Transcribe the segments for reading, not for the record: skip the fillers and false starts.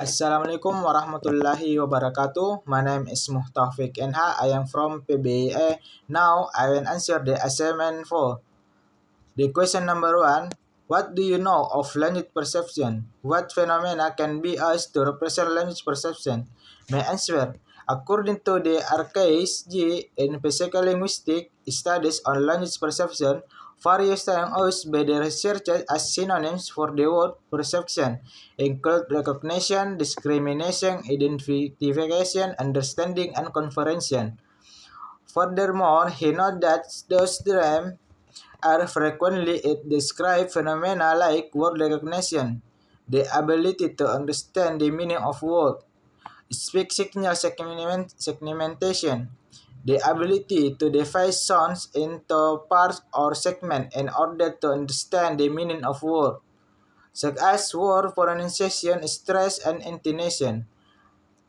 Assalamualaikum warahmatullahi wabarakatuh. My name is Muhtafiq NH. I am from PBIE. Now I will answer the assignment 4. The question number 1. What do you know of language perception? What phenomena can be used to represent language perception? My answer. According to the Arcais G in Physical Linguistic Studies on Language Perception, various terms used by the researchers as synonyms for the word perception include recognition, discrimination, identification, understanding, and comprehension. Furthermore, he noted that those terms are frequently it describe phenomena like word recognition, the ability to understand the meaning of words, speak signal segmentation, the ability to divide sounds into parts or segments in order to understand the meaning of words, such as word pronunciation, stress, and intonation.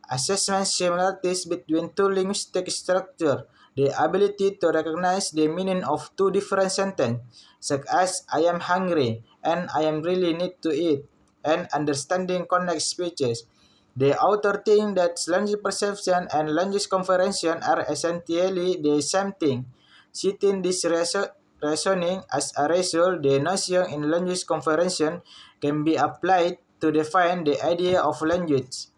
Assessment similarities between two linguistic structures, the ability to recognize the meaning of two different sentences, such as I am hungry and I am really need to eat, and understanding connect speeches. The author thinks that language perception and language comprehension are essentially the same thing. Citing this reasoning as a result, the notion in language comprehension can be applied to define the idea of language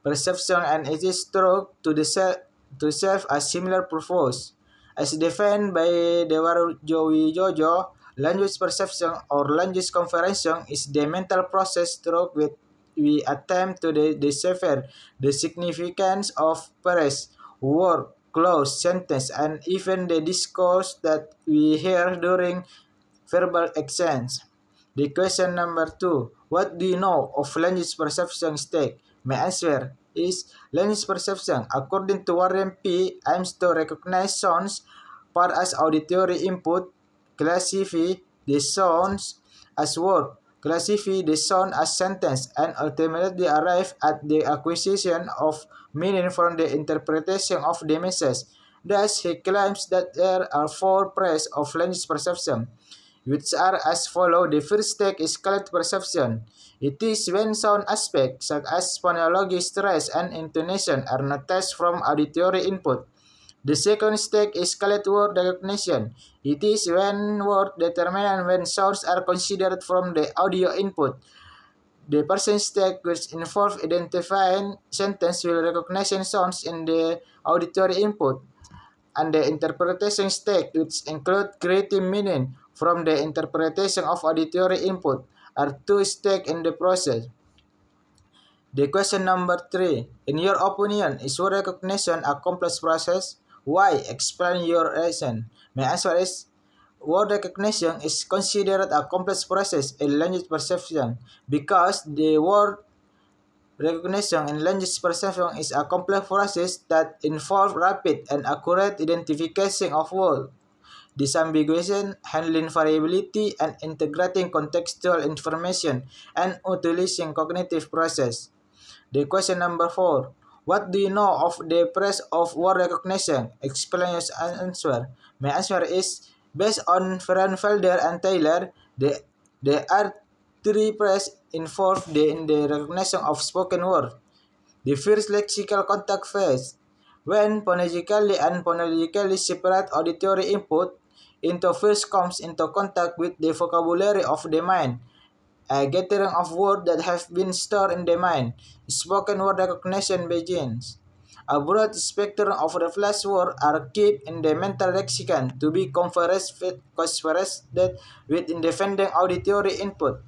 perception and it is true to serve a similar purpose. As defined by Dewarjo Wijojo, language perception or language comprehension is the mental process through which we attempt to decipher the significance of phrase, word, clause, sentence, and even the discourse that we hear during verbal exchange. The question number 2. What do you know of language perception state? My answer is language perception, according to Warren P., aims to recognize sounds part as auditory input, classify the sounds as word, classify the sound as sentence, and ultimately arrive at the acquisition of meaning from the interpretation of the message. Thus, he claims that there are four phases of language perception, which are as follow. The first stage is colored perception. It is when sound aspects such as phonology, stress, and intonation are noticed from auditory input. The second stage is colored word recognition. It is when words determine when sounds are considered from the audio input. The person stage which involves identifying sentence will recognition sounds in the auditory input, and the interpretation stage, which include creating meaning from the interpretation of auditory input, are two stages in the process. The question number 3. In your opinion, is word recognition a complex process? Why? Explain your reason. My answer is word recognition is considered a complex process in language perception because the word recognition in language perception is a complex process that involves rapid and accurate identification of words, disambiguation, handling variability, and integrating contextual information and utilizing cognitive process. The question number 4. What do you know of the process of word recognition? Explain your answer. My answer is based on Frauenfelder and Taylor, there are three processes involved in the recognition of spoken word. The first lexical contact phase, when phonologically and phonologically separate auditory input into first comes into contact with the vocabulary of the mind, a gathering of words that have been stored in the mind. Spoken word recognition begins. A broad spectrum of reflex words are kept in the mental lexicon to be conversed with independent auditory input.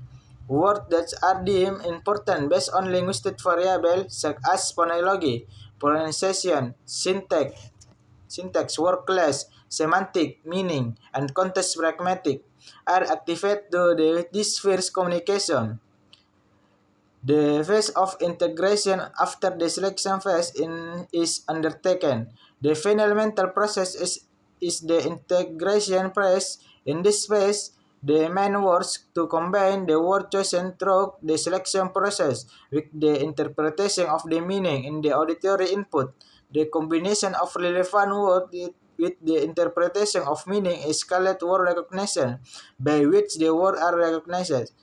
Words that are deemed important based on linguistic variables such as phonology, pronunciation, syntax, word class, semantic, meaning, and context pragmatic are activated to this first communication. The phase of integration after the selection phase is undertaken. The final mental process is the integration phase. In this phase, the mind works to combine the word chosen through the selection process with the interpretation of the meaning in the auditory input. The combination of relevant words with the interpretation of meaning is called word recognition, by which the words are recognized.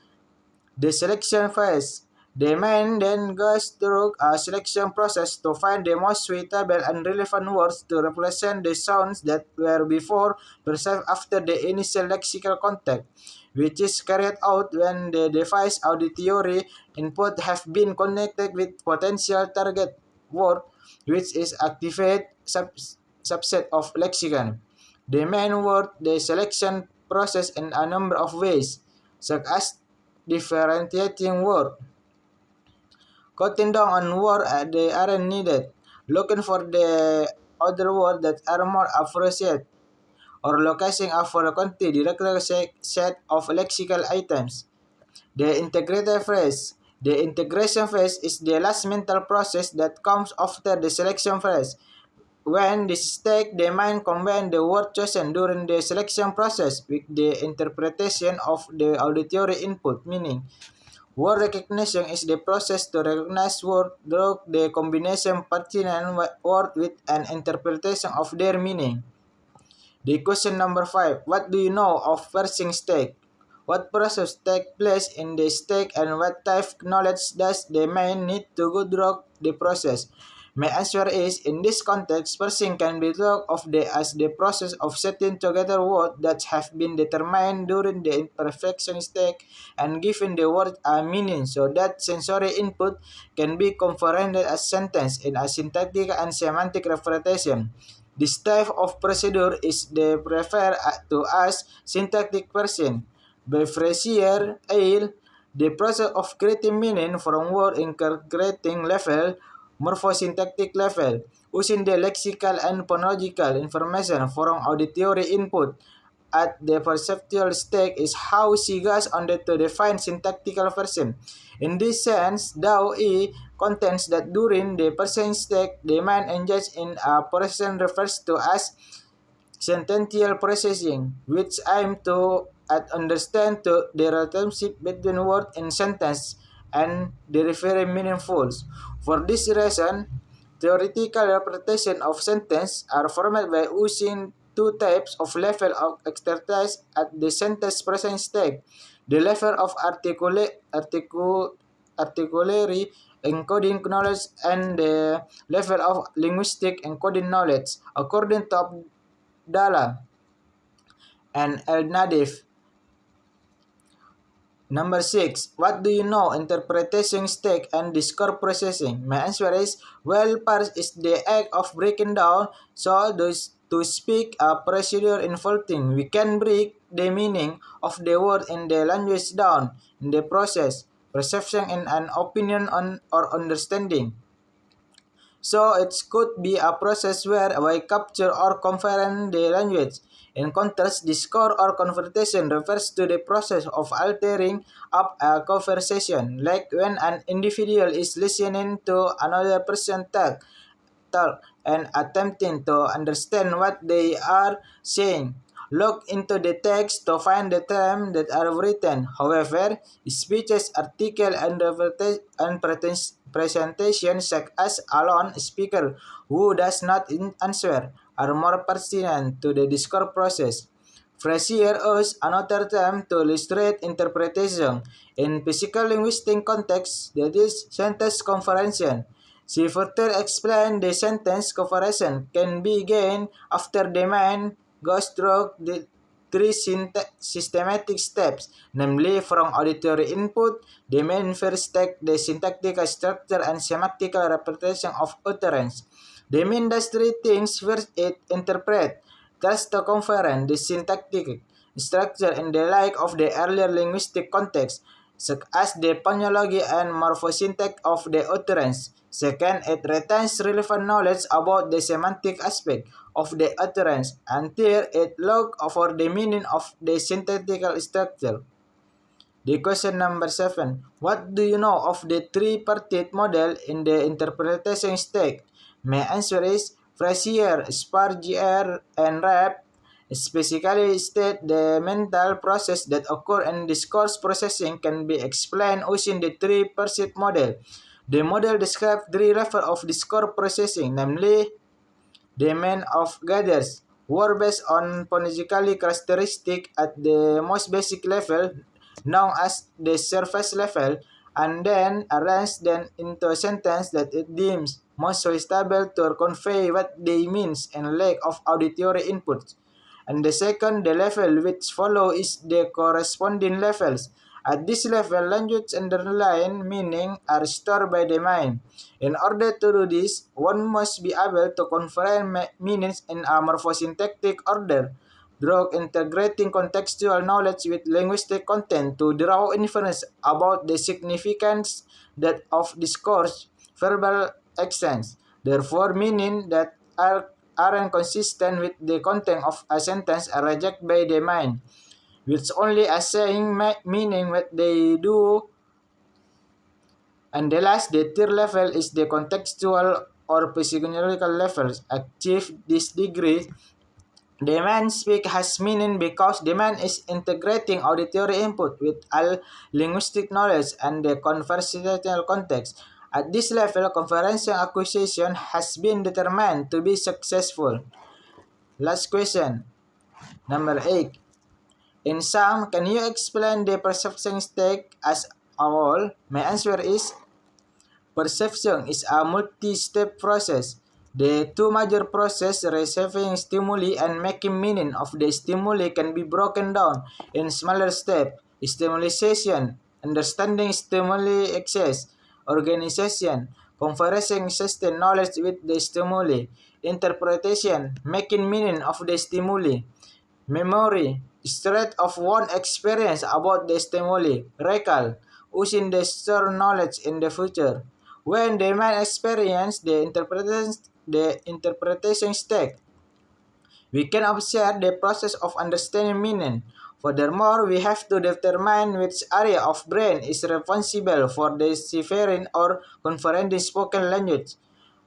The selection phase. The mind then goes through a selection process to find the most suitable and relevant words to represent the sounds that were before perceived after the initial lexical contact, which is carried out when the device auditory input have been connected with potential target word, which is activate subset of lexicon. The main word the selection process in a number of ways, such as differentiating word, cutting down on words that aren't needed, looking for the other words that are more appropriate, or locating a frequently directly set of lexical items. The integrated phase. The integration phase is the last mental process that comes after the selection phase. When this stage, the mind combines the word chosen during the selection process with the interpretation of the auditory input, meaning word recognition is the process to recognize words through the combination pertinent word with an interpretation of their meaning. The question number 5. What do you know of parsing stack? What process take place in the stack and what type of knowledge does the mind need to go through the process? My answer is, in this context, parsing can be thought of as the process of setting together words that have been determined during the imperfection stage and giving the word a meaning so that sensory input can be comprehended as sentence in a syntactic and semantic representation. This type of procedure is referred to as syntactic parsing. By Frazier Ale, the process of creating meaning from word incorporating level, morphosyntactic level, using the lexical and phonological information from auditory input at the perceptual stage is how she goes on to define syntactical version. In this sense, DAO E contends that during the parsing stage, the mind engaged in a process refers to as sentential processing, which aim to understand the relationship between word in sentence and the referring meaningfuls. For this reason, theoretical interpretation of sentence are formed by using two types of level of expertise at the sentence processing stage: the level of articulatory encoding knowledge and the level of linguistic encoding knowledge. According to Abdallah and El Nadif. Number 6. What do you know? Interpretation stage and discourse processing. My answer is, well, parse is the act of breaking down. So, to speak, a procedure involving we can break the meaning of the word in the language down in the process, perception, and an opinion on or understanding. So it could be a process where we capture or comprehend the language. In contrast, discourse or conversation refers to the process of altering up a conversation, like when an individual is listening to another person talk and attempting to understand what they are saying. Look into the text to find the terms that are written. However, speeches, article, and presentation such as a lone speaker who does not answer are more pertinent to the discourse process. Frazier used another term to illustrate interpretation in physical linguistic context, that is, sentence comprehension. She further explained the sentence comparison can be gained after the mind goes through the three systematic steps, namely from auditory input, the mind first takes the syntactic structure and semantic representation of utterance. The mind does three things. First, it interprets, thus to comprehend the syntactic structure in the light of the earlier linguistic context, such as the phonology and morphosyntax of the utterance. Second, it retains relevant knowledge about the semantic aspect of the utterance. And third, it looks for the meaning of the syntactical structure. The question number 7. What do you know of the three-parted model in the interpretation stage? My answer is Frazier, Spargier, and Rapp specifically state the mental process that occur in discourse processing can be explained using the three-parted model. The model describes three levels of discourse processing, namely the main of gathers were based on phonological characteristics at the most basic level, known as the surface level, and then arrange them into a sentence that it deems most suitable to convey what they means and lack of auditory input. And the second, the level which follow is the corresponding levels. At this level, language underlying meaning are stored by the mind. In order to do this, one must be able to convey meanings in a morphosyntactic order, through integrating contextual knowledge with linguistic content to draw inference about the significance that of discourse, verbal exchange. Therefore, meaning that aren't consistent with the content of a sentence are rejected by the mind, which only assign meaning what they do. And the last, the third level is the contextual or physiological levels. Achieve this degree, the man speak has meaning because the man is integrating auditory input with all linguistic knowledge and the conversational context. At this level, conferential acquisition has been determined to be successful. Last question, number 8. In sum, can you explain the perception state as a whole? My answer is perception is a multi-step process. The two major processes, receiving stimuli and making meaning of the stimuli, can be broken down in smaller steps. Stimulation, understanding stimuli access, organization, conferring sustained knowledge with the stimuli, interpretation, making meaning of the stimuli, memory, straight of one experience about the stimuli, recall, using the stored knowledge in the future. When the mind experience the interpretation state, we can observe the process of understanding meaning. Furthermore, we have to determine which area of brain is responsible for deciphering or conferring the spoken language.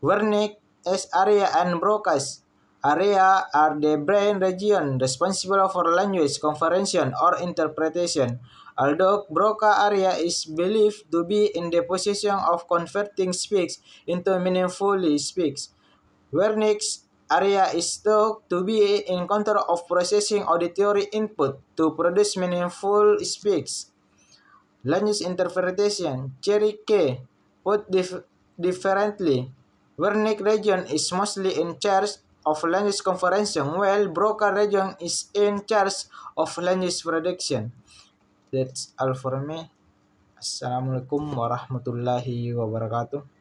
Wernicke's area and Broca's area are the brain region responsible for language comprehension or interpretation. Although Broca area is believed to be in the position of converting speech into meaningfully speech, Wernicke's area is thought to be in control of processing auditory input to produce meaningful speech. Language interpretation, Cherry K. Put differently, Wernicke region is mostly in charge of language comprehension, while Broca region is in charge of language production. That's all for me. Assalamualaikum warahmatullahi wabarakatuh.